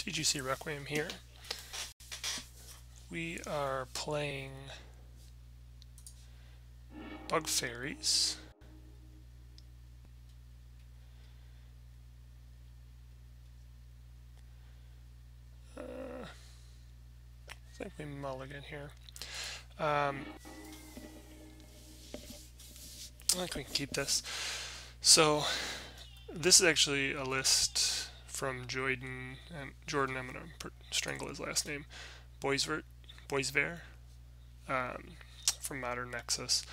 TGC Requiem here. We are playing Bug Faeries. I think we mulligan here. I think we can keep this. So this is actually a list from Jordan. I'm going to strangle his last name. Boisver, from Modern Nexus.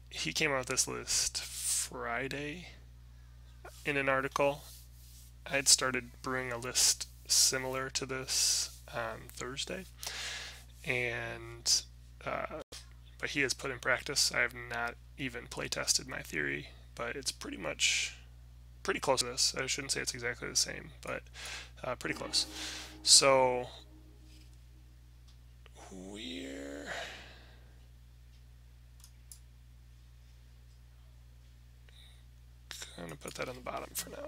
He came out with this list Friday in an article. I had started brewing a list similar to this on Thursday, and but he has put in practice. I have not even play tested my theory, but it's pretty close to this. I shouldn't say it's exactly the same, but pretty close. So we're gonna put that on the bottom for now.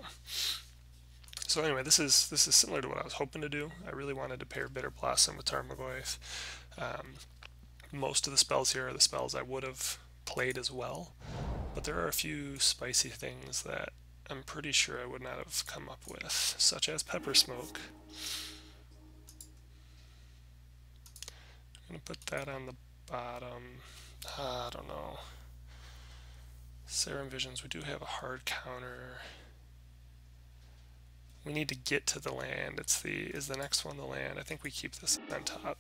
So anyway, this is similar to what I was hoping to do. I really wanted to pair Bitter Blossom with Tarmogoyf. Most of the spells here are the spells I would have played as well, but there are a few spicy things that I'm pretty sure I would not have come up with, such as Pepper Smoke. I'm going to put that on the bottom. I don't know. Serum Visions, we do have a hard counter. We need to get to the land. Is the next one the land? I think we keep this on top,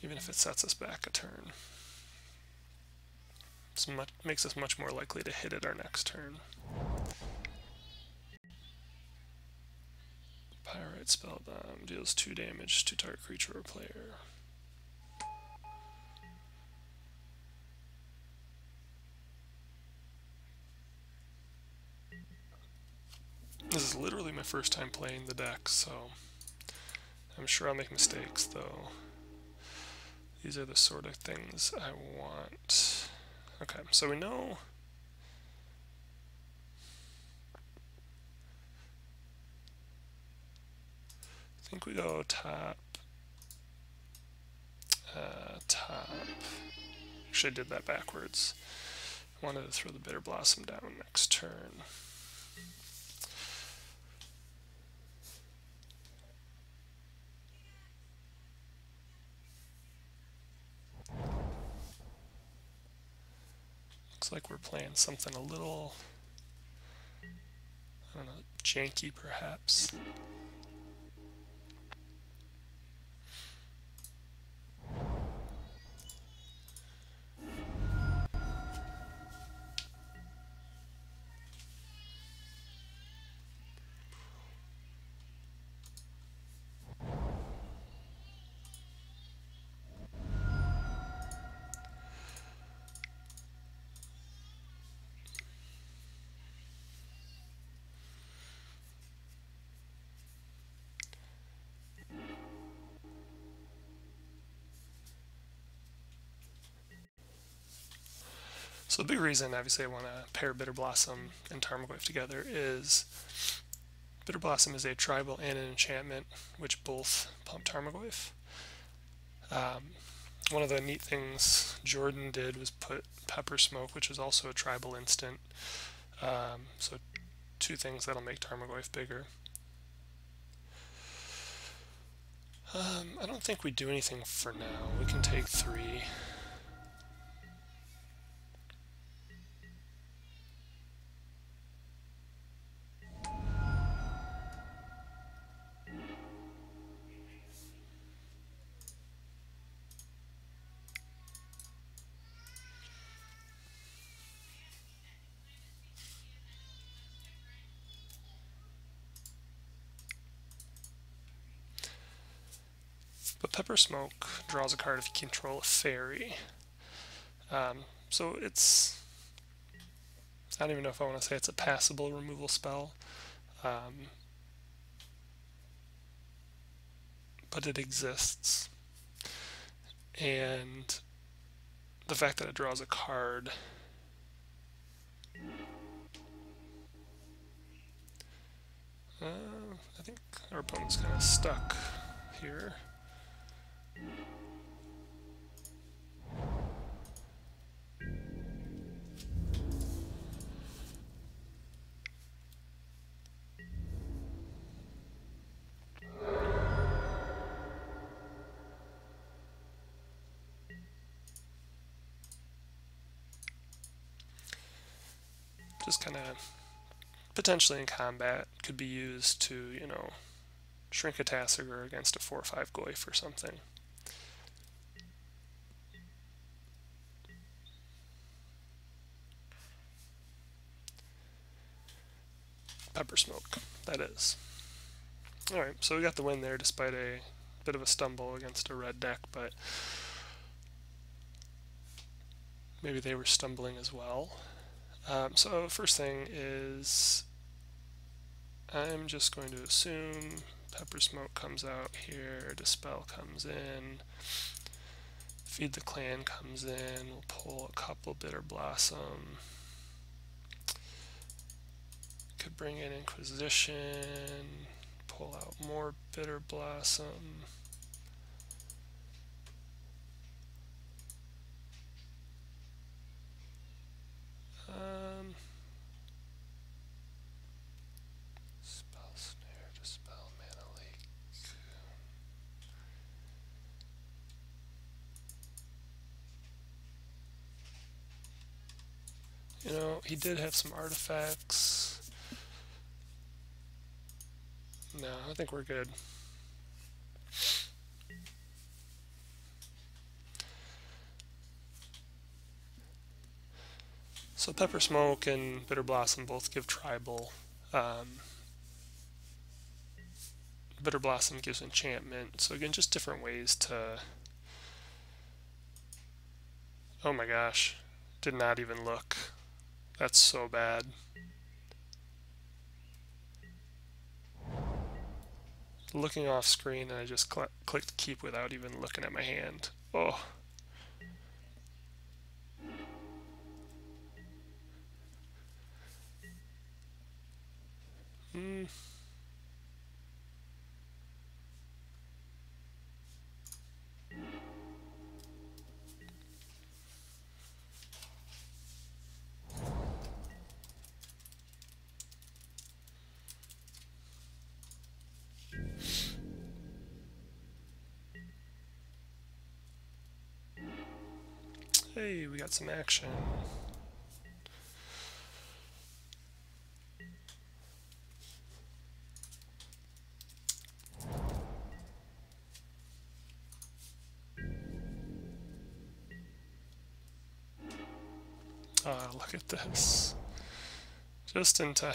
even if it sets us back a turn. Makes us much more likely to hit it our next turn. Pyrite Spellbomb deals 2 damage to target creature or player. This is literally my first time playing the deck, so I'm sure I'll make mistakes, though. These are the sort of things I want. Okay, so we know I think we go top. Actually, I did that backwards. I wanted to throw the Bitter Blossom down next turn. Looks like we're playing something a little, I don't know, janky perhaps. So the big reason, obviously, I want to pair Bitter Blossom and Tarmogoyf together is Bitter Blossom is a tribal and an enchantment, which both pump Tarmogoyf. One of the neat things Jordan did was put Pepper Smoke, which is also a tribal instant. So 2 things that'll make Tarmogoyf bigger. I don't think we do anything for now. We can take 3. But Pepper Smoke draws a card if you control a fairy. So it's, I don't even know if I want to say it's a passable removal spell, but it exists. And the fact that it draws a card I think our opponent's kind of stuck here. Just kind of potentially in combat could be used to, you know, shrink a Tassiger against a 4/5 Goyf or something. Pepper Smoke, that is. Alright, so we got the win there despite a bit of a stumble against a red deck, but maybe they were stumbling as well. So first thing is I'm just going to assume Pepper Smoke comes out here, Dispel comes in, Feed the Clan comes in, we'll pull a couple Bitter Blossom, could bring in Inquisition, pull out more Bitter Blossom. Spell Snare, Dispel, Mana Leak. You know, he did have some artifacts. No, I think we're good. So Pepper Smoke and Bitter Blossom both give tribal. Bitter Blossom gives enchantment. So again, just different ways to... Oh my gosh. Did not even look. That's so bad. Looking off screen and I just clicked keep without even looking at my hand. Oh. Hey, we got some action. Ah, look at this. Just in time.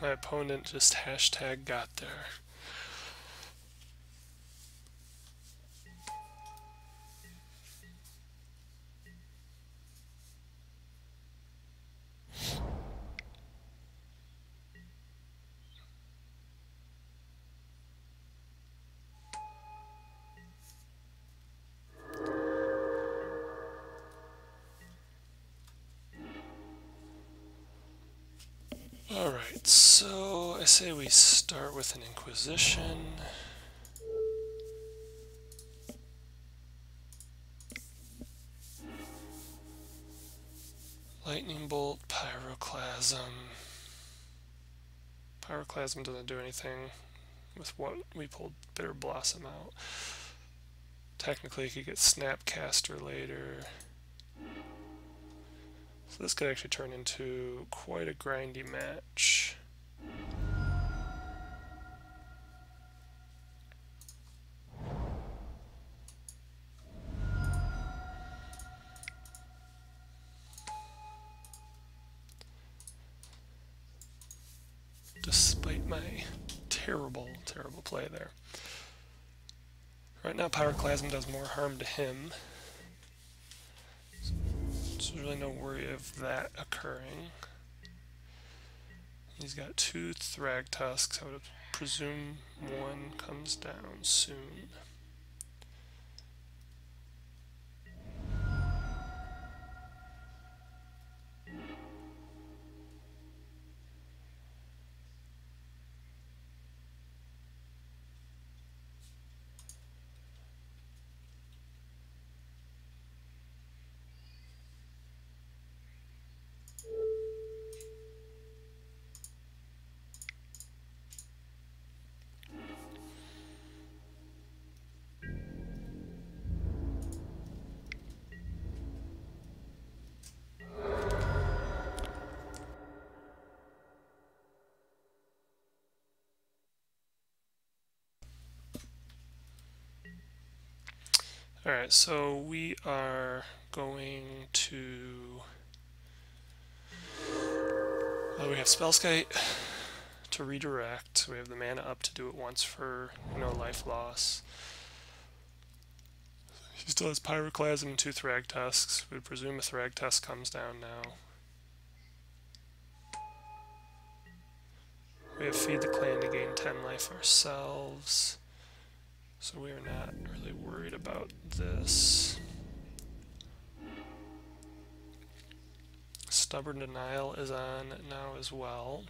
My opponent just hashtag got there. Alright, so I say we start with an Inquisition. Lightning Bolt, Pyroclasm. Pyroclasm doesn't do anything with what we pulled Bitter Blossom out. Technically, it could get Snapcaster later. So this could actually turn into quite a grindy match. Despite my terrible, terrible play there. Right now Pyroclasm does more harm to him, so there's really no worry of that occurring. He's got 2 Thragtusks. I would presume one comes down soon. Alright, so we are going to... we have Spellskite to redirect. We have the mana up to do it once for no life loss. He still has Pyroclasm and 2 Thragtusks. We would presume a Thragtusk comes down now. We have Feed the Clan to gain 10 life ourselves, so we are not really worried about this. Stubborn Denial is on now as well.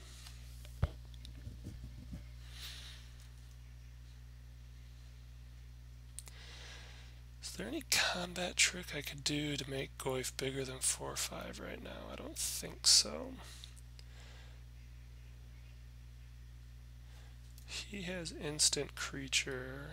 Is there any combat trick I could do to make Goyf bigger than 4 or 5 right now? I don't think so. He has instant creature.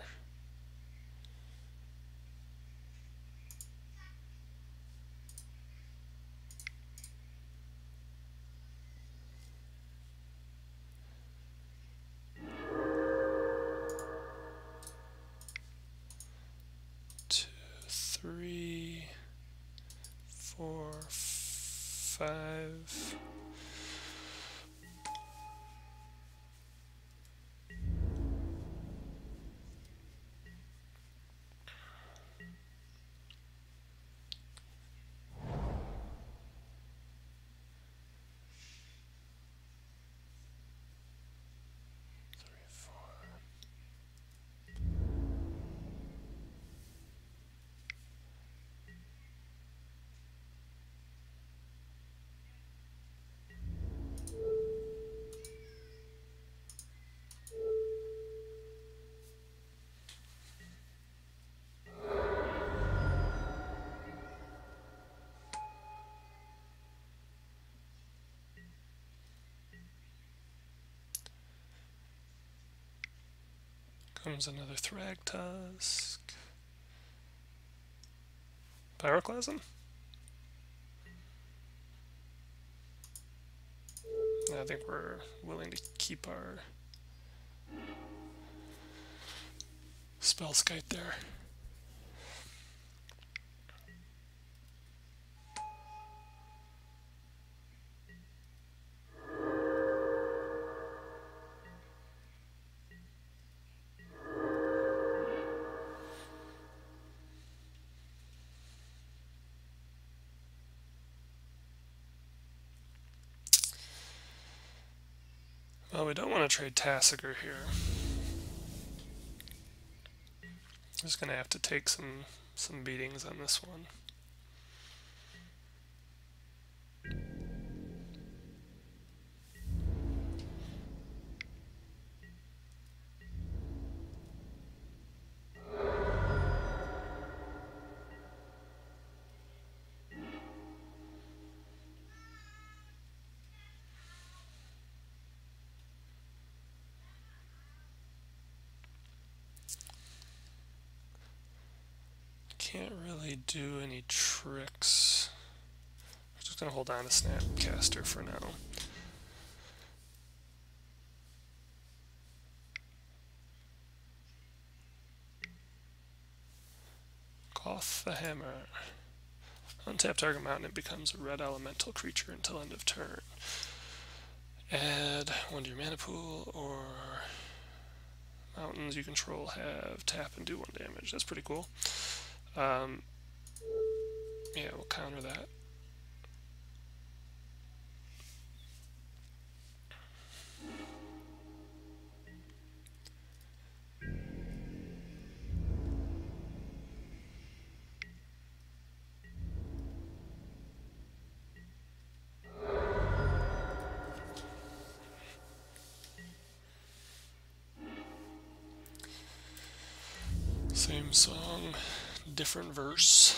Two, 3, 4, 5. Comes another Thragtusk. Pyroclasm? I think we're willing to keep our Spellskite there. Well, we don't want to trade Tassiger here. Just going to have to take some beatings on this one. Can't really do any tricks. I'm just going to hold on to Snapcaster for now. Koth the Hammer. Untap target mountain, it becomes a red elemental creature until end of turn. Add 1 to your mana pool or Mountains you control have tap and do 1 damage. That's pretty cool. Yeah, we'll counter that. Same song, different verse.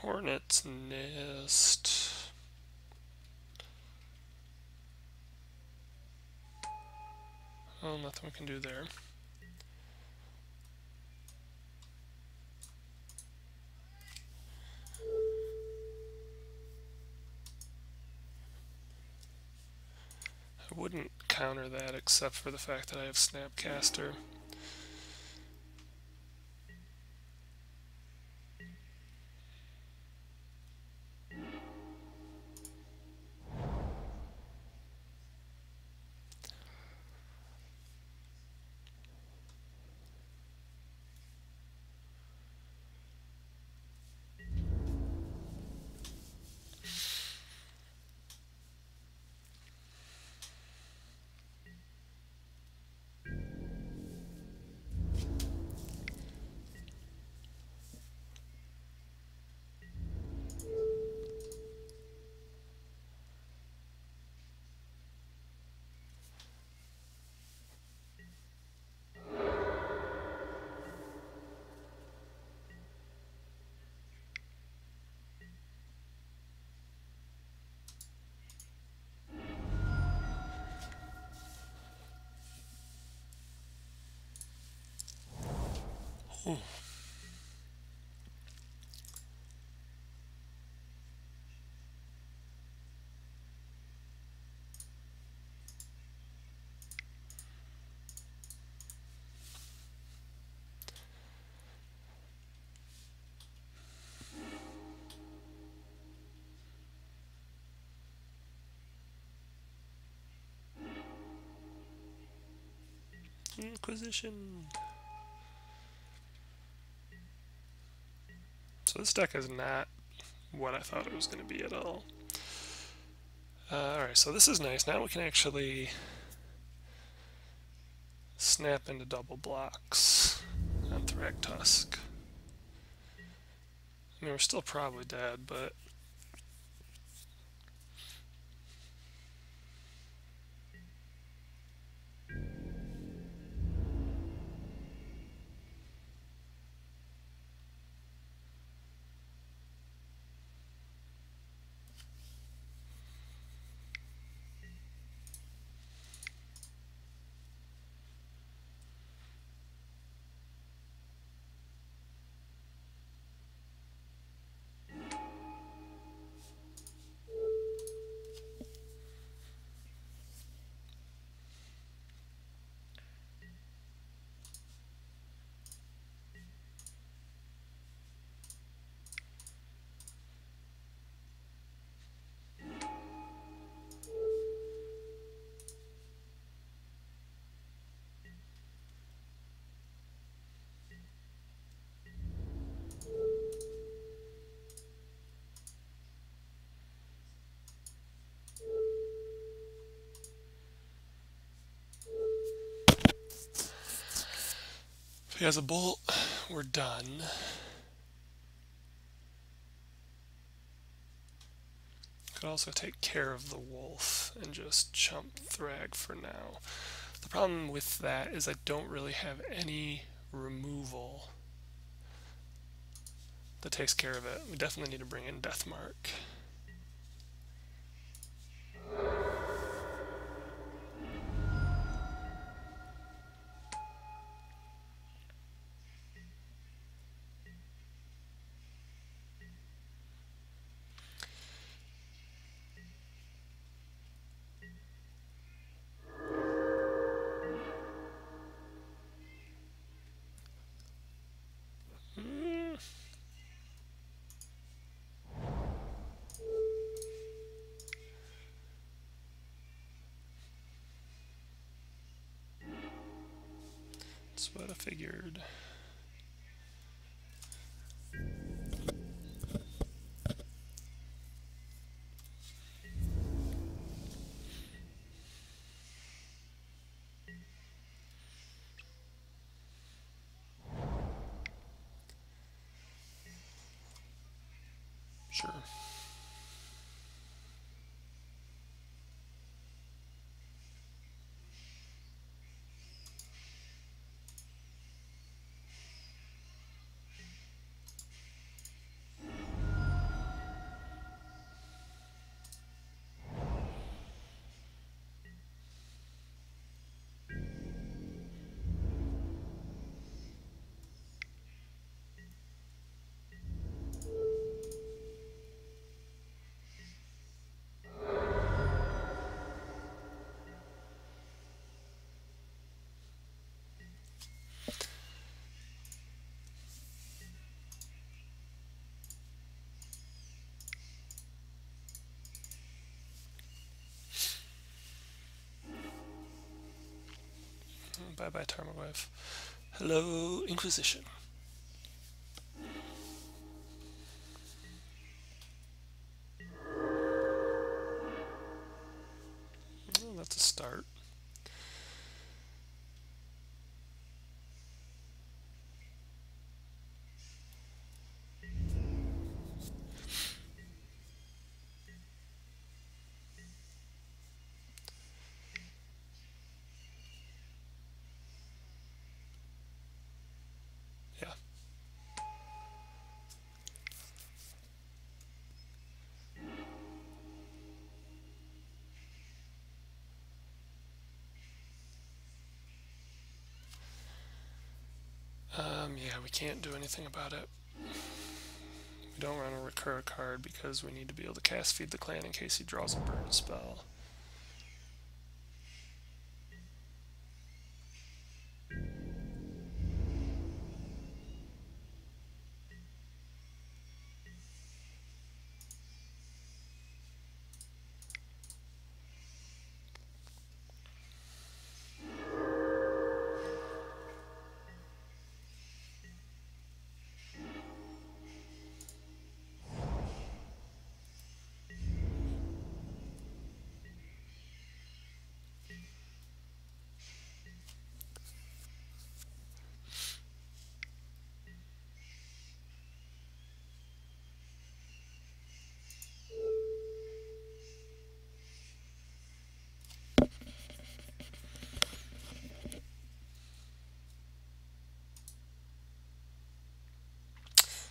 Hornet's Nest. Oh, nothing we can do there. I wouldn't counter that except for the fact that I have Snapcaster. Ooh. Inquisition. So this deck is not what I thought it was going to be at all. Alright, so this is nice. Now we can actually snap into double blocks on Thragtusk. I mean, we're still probably dead, but if he has a bolt, we're done. Could also take care of the wolf and just chump Thrag for now. The problem with that is I don't really have any removal that takes care of it. We definitely need to bring in Deathmark. figured. Sure. Bye-bye, Tarmogoyf. Hello, Inquisition. Oh, that's a start. Yeah. Yeah, we can't do anything about it. We don't want to recur a card because we need to be able to cast Feed the Clan in case he draws a burn spell.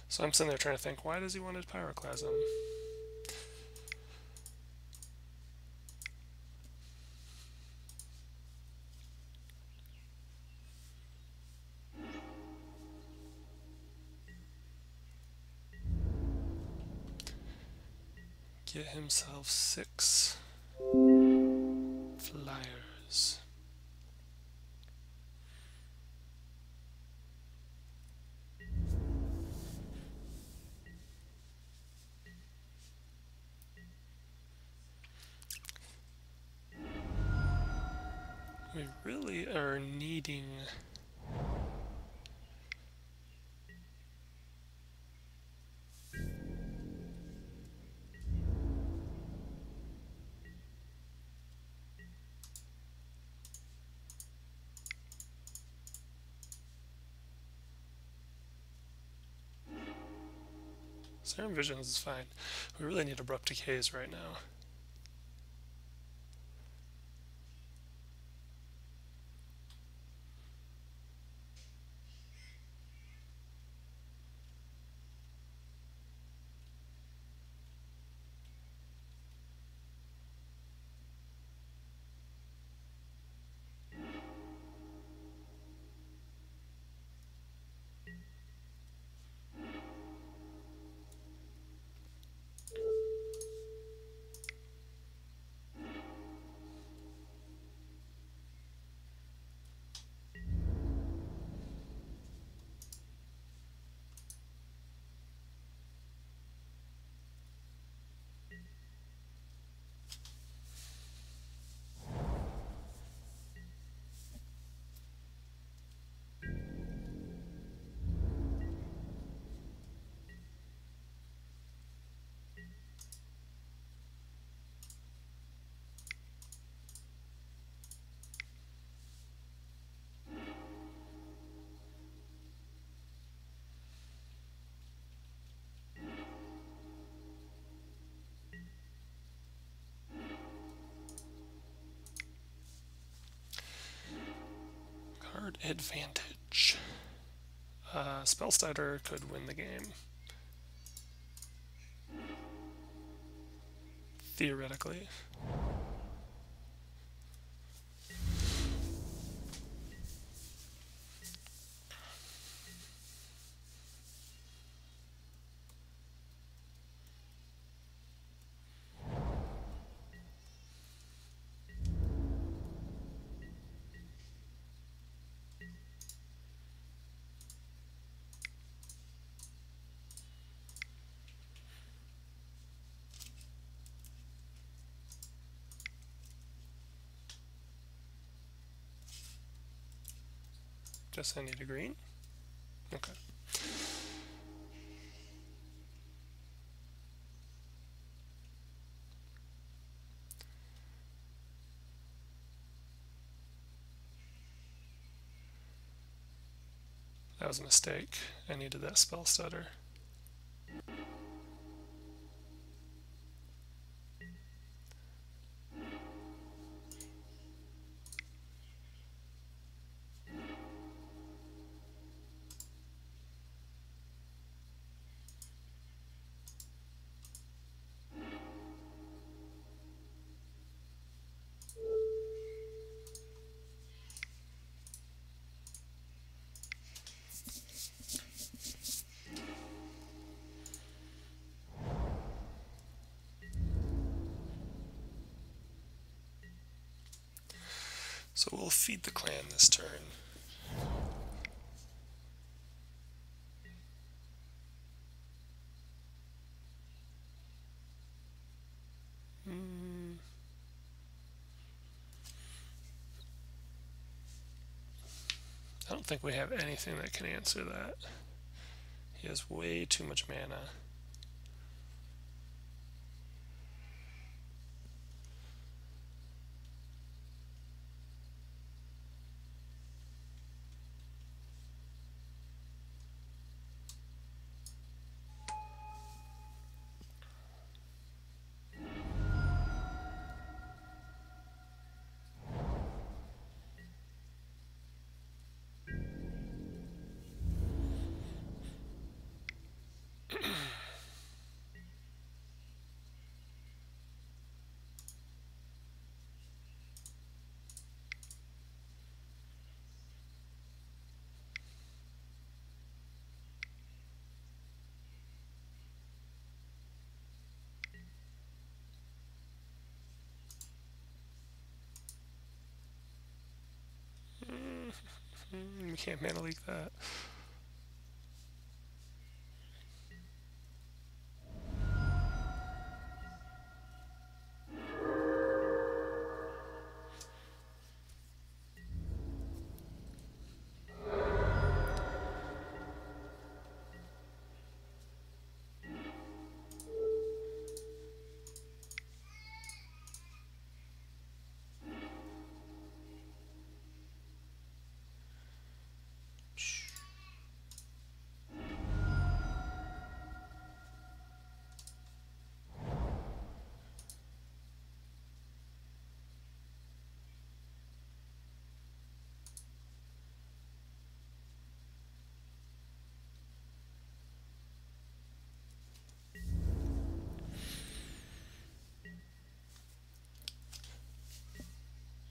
So I'm sitting there trying to think, why does he want his Pyroclasm? Get himself 6 flyers. We really are needing Serum Visions is fine. We really need Abrupt Decays right now. advantage. Spell starter could win the game. Theoretically. Guess I need a green. Okay. That was a mistake. I needed that spell stutter. So we'll feed the clan this turn. I don't think we have anything that can answer that. He has way too much mana. We can't mana leak that.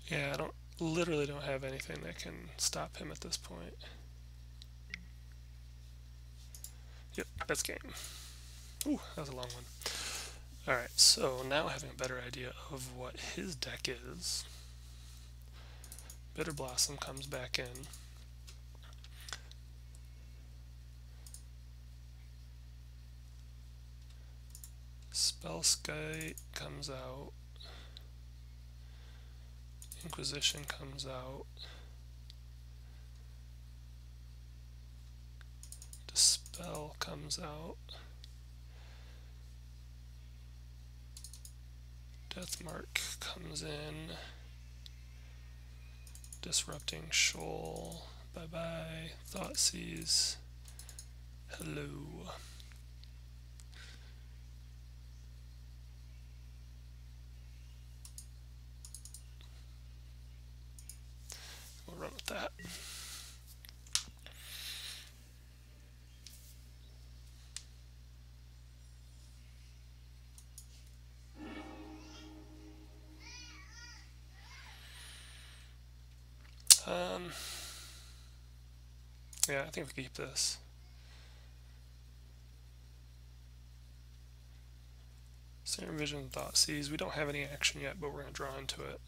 Yeah, literally don't have anything that can stop him at this point. Yep, that's game. Ooh, that was a long one. Alright, so now having a better idea of what his deck is, Bitter Blossom comes back in. Spellskite comes out. Inquisition comes out. Dispel comes out. Deathmark comes in. Disrupting Shoal. Bye bye. Thoughtseize. Hello. We'll run with that. Yeah, I think we can keep this. Center Vision, Thought Seize. We don't have any action yet, but we're going to draw into it.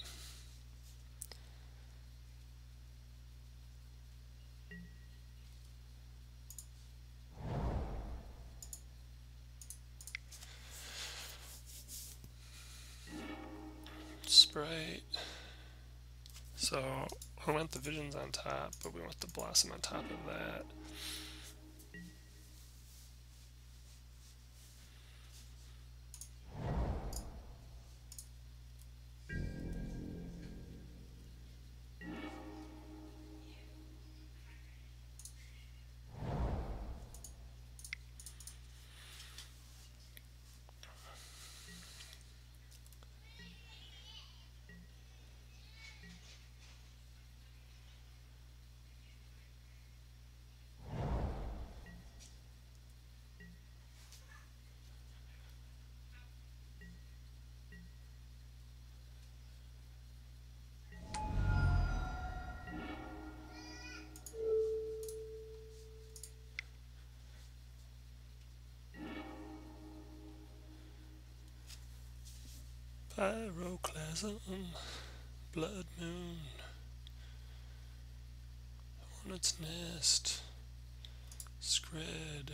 Sprite. So we want the Visions on top, but we want the Blossom on top of that. Pyroclasm, Blood Moon, Hornet's Nest, SkRed.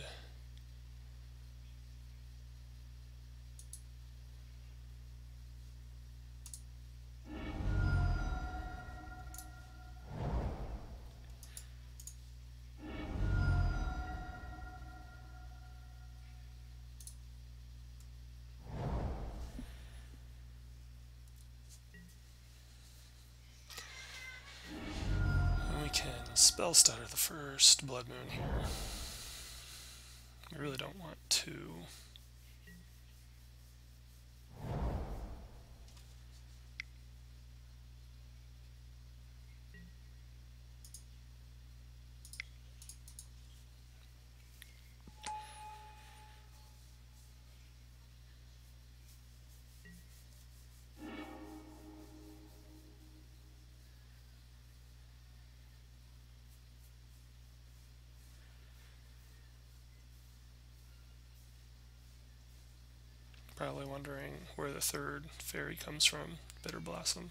We can spell stutter the first Blood Moon here. We really don't want to. Probably wondering where the third fairy comes from, Bitter Blossom.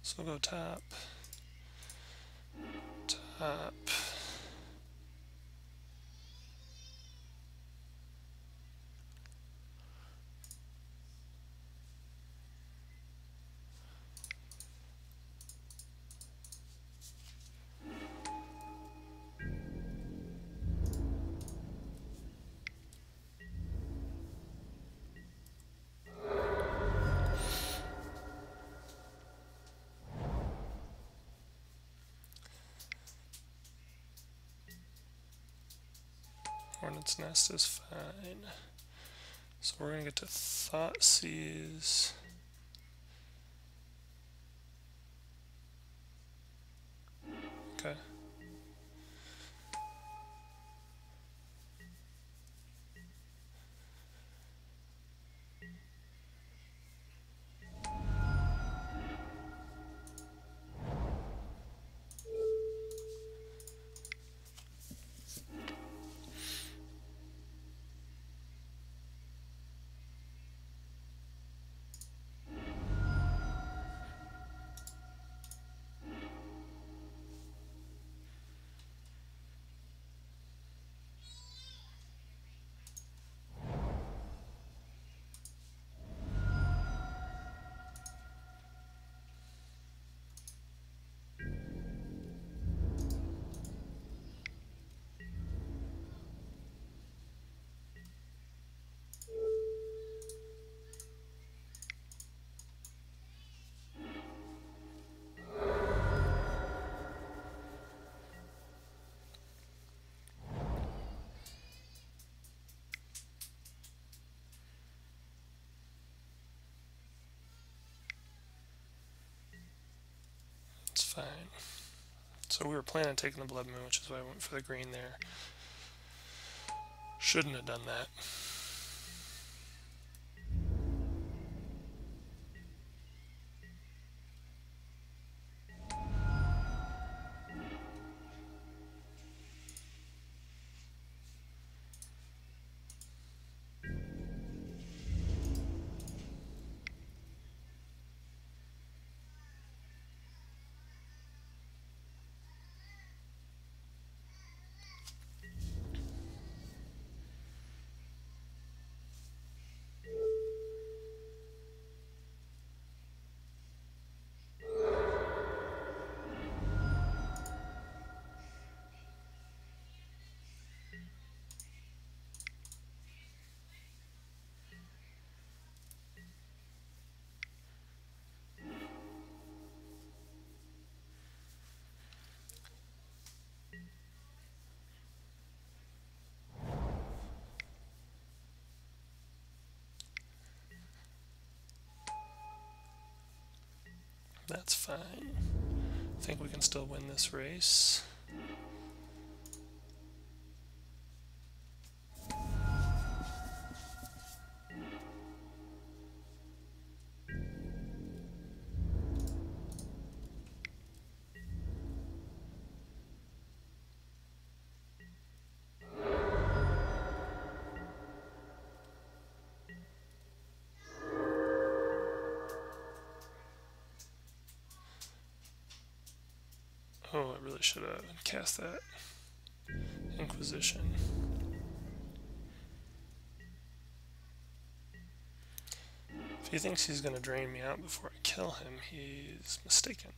So we'll go top, top. Hornet's Nest is fine. So we're going to get to Thought Seize. Okay. fine. So we were planning on taking the Blood Moon, which is why I went for the green there. Shouldn't have done that. That's fine. I think we can still win this race. Oh, I really should have cast that Inquisition. If he thinks he's going to drain me out before I kill him, he's mistaken.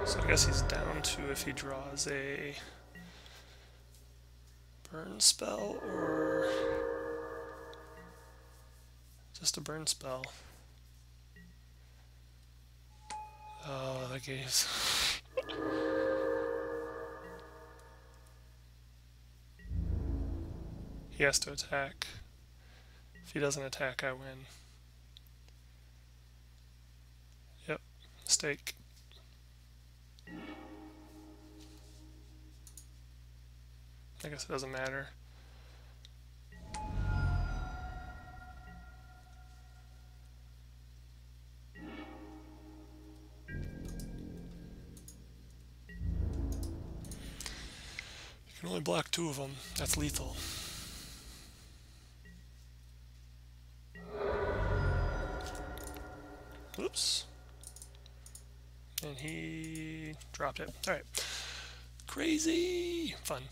So I guess he's down to if he draws a burn spell or just a burn spell. Oh, that gaze. He has to attack. If he doesn't attack, I win. Yep, mistake. I guess it doesn't matter. You can only block 2 of them. That's lethal. Whoops. And he dropped it. Alright. Crazy! Fun.